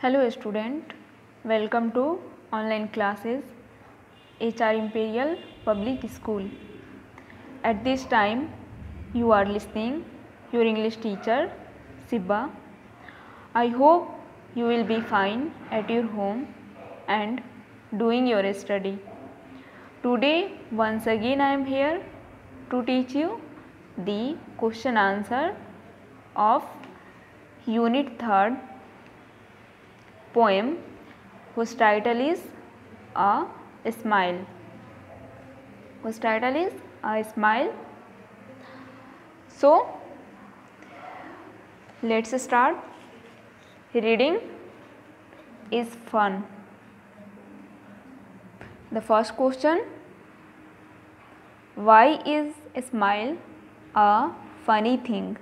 Hello student, welcome to online classes HR Imperial Public School. At this time you are listening your English teacher Sibba. I hope you will be fine at your home and doing your study. Today once again I am here to teach you the question answer of Unit 3rd poem whose title is A Smile. Whose title is A Smile. So let's start. Reading is fun. The first question: why is a smile a funny thing?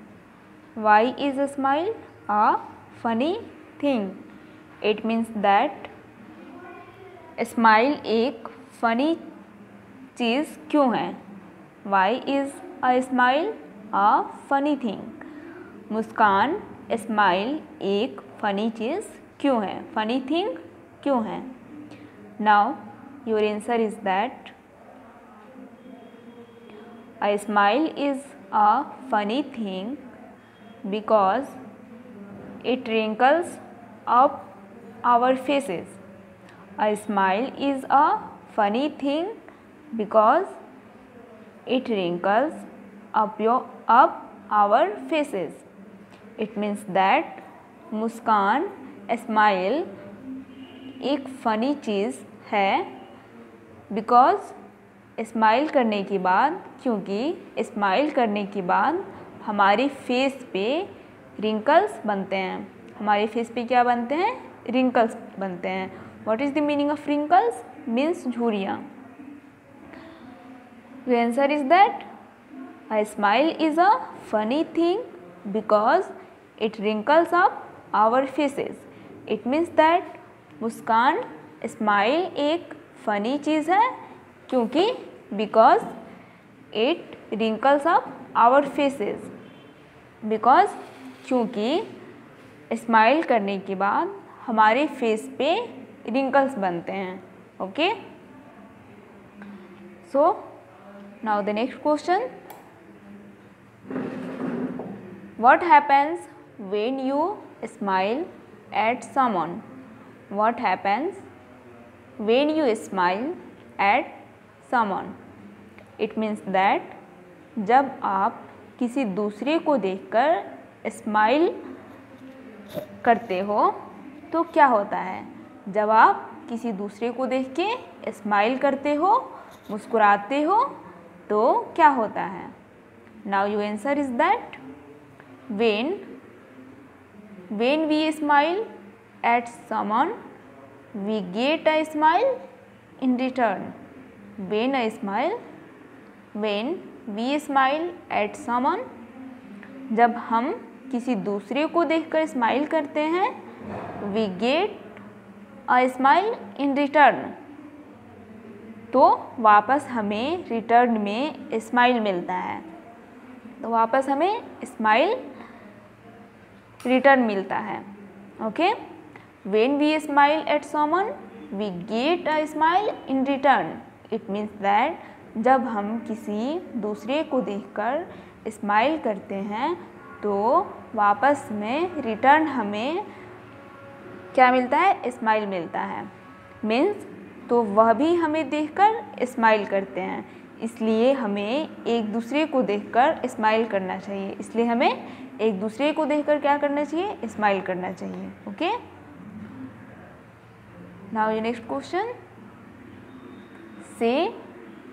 Why is a smile a funny thing? It means that smile एक funny चीज़ क्यों है? Why is a smile a funny thing? Muskan smile एक funny चीज़ क्यों है? Funny thing क्यों है? Now your answer is that a smile is a funny thing because it wrinkles up our faces. A smile is a funny thing because it wrinkles up our faces. It means that Muskan smile एक funny चीज़ है because smile करने के बाद, क्योंकि smile करने के बाद हमारे फेस पे रिंकल्स बनते हैं. हमारे फेस पे क्या बनते हैं? रिंकल्स बनते हैं. What is the meaning of wrinkles? Means झुर्रियाँ. The answer is that a smile is a funny thing because it wrinkles up our faces. It means that Muskan smile एक फ़नी चीज़ है क्योंकि because it wrinkles up our faces. because क्योंकि smile करने के बाद हमारे face पे wrinkles बनते हैं. Okay, so now the next question: what happens when you smile at someone? What happens when you smile at someone? It means that जब आप किसी दूसरे को देखकर स्माइल करते हो तो क्या होता है? जब आप किसी दूसरे को देख के स्माइल करते हो, मुस्कुराते हो, तो क्या होता है? Now your answer is that when we smile at someone we get a smile in return. when we smile at someone, जब हम किसी दूसरे को देखकर स्माइल करते हैं, we get a smile in return, तो वापस हमें रिटर्न में स्माइल मिलता है. तो वापस हमें स्माइल रिटर्न मिलता है. Okay, when we smile at someone we get a smile in return. it means that जब हम किसी दूसरे को देखकर स्माइल करते हैं तो वापस में रिटर्न हमें क्या मिलता है? स्माइल मिलता है. मीन्स तो वह भी हमें देखकर स्माइल करते हैं, इसलिए हमें एक दूसरे को देखकर स्माइल करना चाहिए. इसलिए हमें एक दूसरे को देखकर क्या करना चाहिए? स्माइल करना चाहिए. Okay, now your next question: say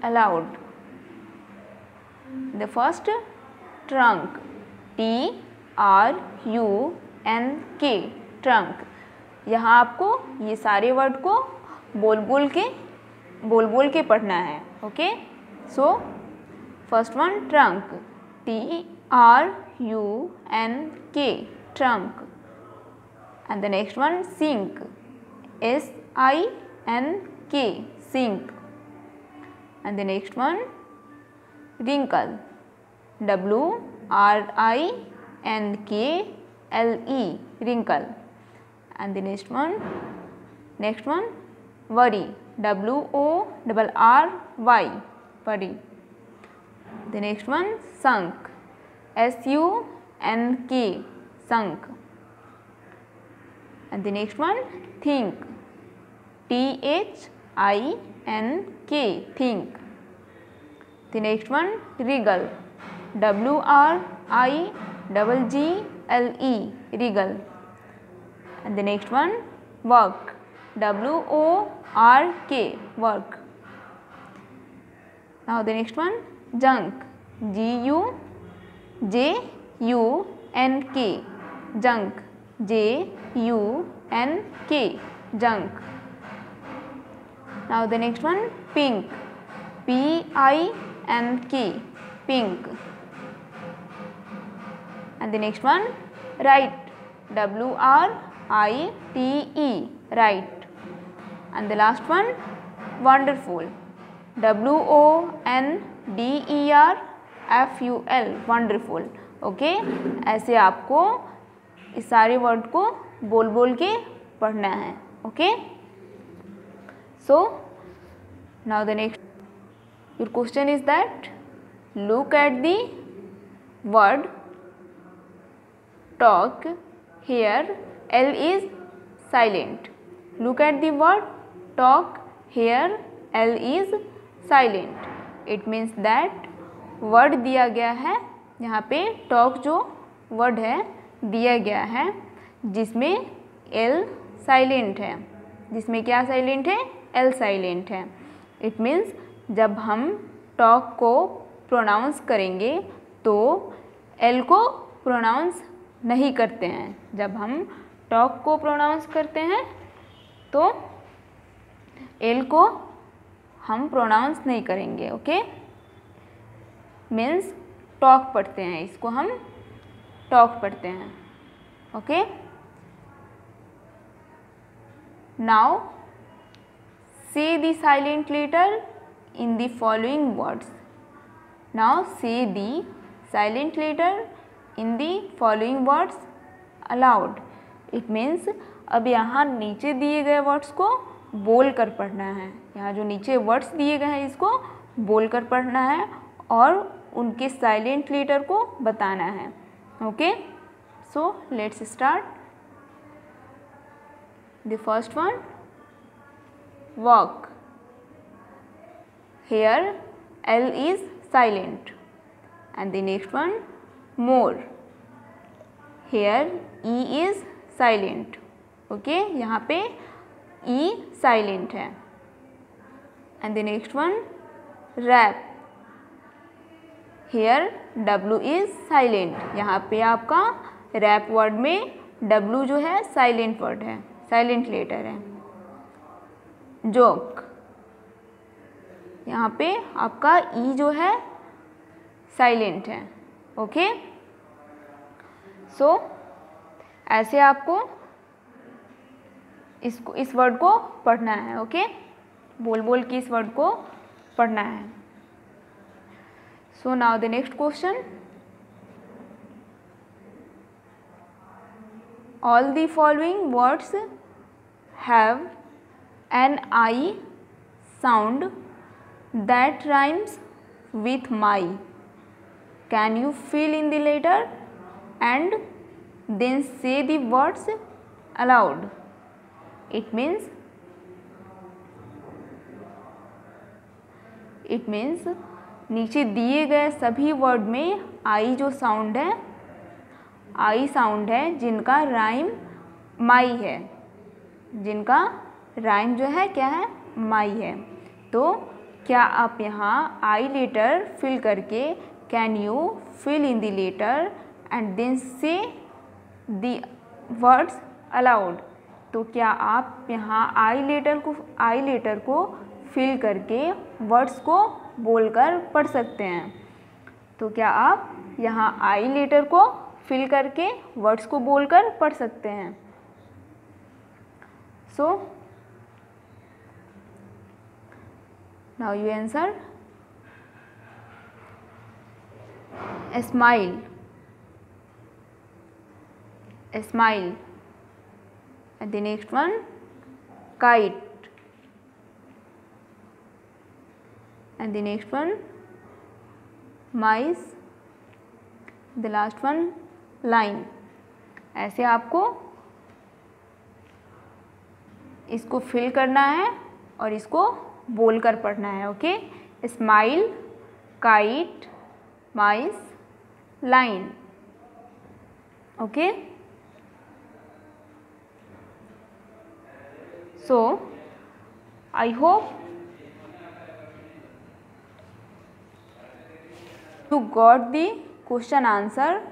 aloud. The first trunk, TRUNK, trunk. यहाँ आपको ये सारे वर्ड को बोल बोल के पढ़ना है. Okay, so first one trunk, TRUNK, trunk. And the next one sink, SINK, sink. And the next one wrinkle, WRINKLE, wrinkle. and the next one worry, WORRY, worry. The next one sunk, SUNK, sunk. And the next one think, THINK, think. The next one wriggle, WRIGGLE, wriggle. And the next one work, WORK, work. Now the next one junk, GUJUNK, junk, JUNK, junk. Now the next one pink, PINK, pink. And the next one right, WRITE, right. And the last one wonderful, WONDERFUL, wonderful. Okay, ऐसे आपको इस सारे word को बोल बोल के पढ़ना है. Okay, so now the next your question is that look at the word talk, here L is silent. Look at the word talk, here L is silent. It means that word दिया गया है यहाँ पे talk जो word है दिया गया है जिसमें L silent है. जिसमें क्या silent है? L silent है. It means जब हम talk को pronounce करेंगे तो L को pronounce नहीं करते हैं. जब हम टॉक को प्रोनाउंस करते हैं तो एल को हम प्रोनाउंस नहीं करेंगे. ओके, मीन्स टॉक पढ़ते हैं, इसको हम टॉक पढ़ते हैं. Okay, now say the silent letter in the following words. Now say the silent letter in the following words aloud. It means अब यहाँ नीचे दिए गए वर्ड्स को बोल कर पढ़ना है. यहाँ जो नीचे वर्ड्स दिए गए हैं इसको बोल कर पढ़ना है और उनके साइलेंट लेटर को बताना है. Okay, so let's start. The first one walk, here L is silent. And the next one more, here E is silent. Okay, यहाँ पे E silent है. And the next one rap, here W is silent. यहाँ पे आपका rap word में W जो है silent word है, साइलेंट लेटर है. जोक, यहाँ पे आपका E जो है साइलेंट है. ओके, सो ऐसे आपको इस वर्ड को पढ़ना है. ओके, बोल बोल के इस वर्ड को पढ़ना है. So now the next question. All the following words have an I sound that rhymes with my. Can you fill in the letter and then say the words aloud? It means नीचे दिए गए सभी word में आई जो sound है, I sound है जिनका rhyme माई है, जिनका राइम जो है क्या है? माई है. तो क्या आप यहाँ आई लेटर फिल करके can you fill in the letter and then say the words aloud. तो क्या आप यहाँ आई लेटर को फिल करके वर्ड्स को बोलकर पढ़ सकते हैं? तो क्या आप यहाँ आई लेटर को फिल करके वर्ड्स को बोलकर पढ़ सकते हैं? सो now you answer. A smile, a smile, and the next one kite, and the next one mice, the last one line. ऐसे आपको इसको फिल करना है और इसको बोल कर पढ़ना है. Okay, smile, kite, mice, line. Okay, so I hope you got the question answer,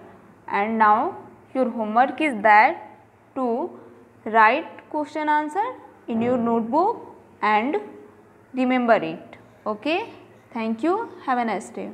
and now your homework is that to write question answer in your notebook and remember it. Okay, thank you, have a nice day.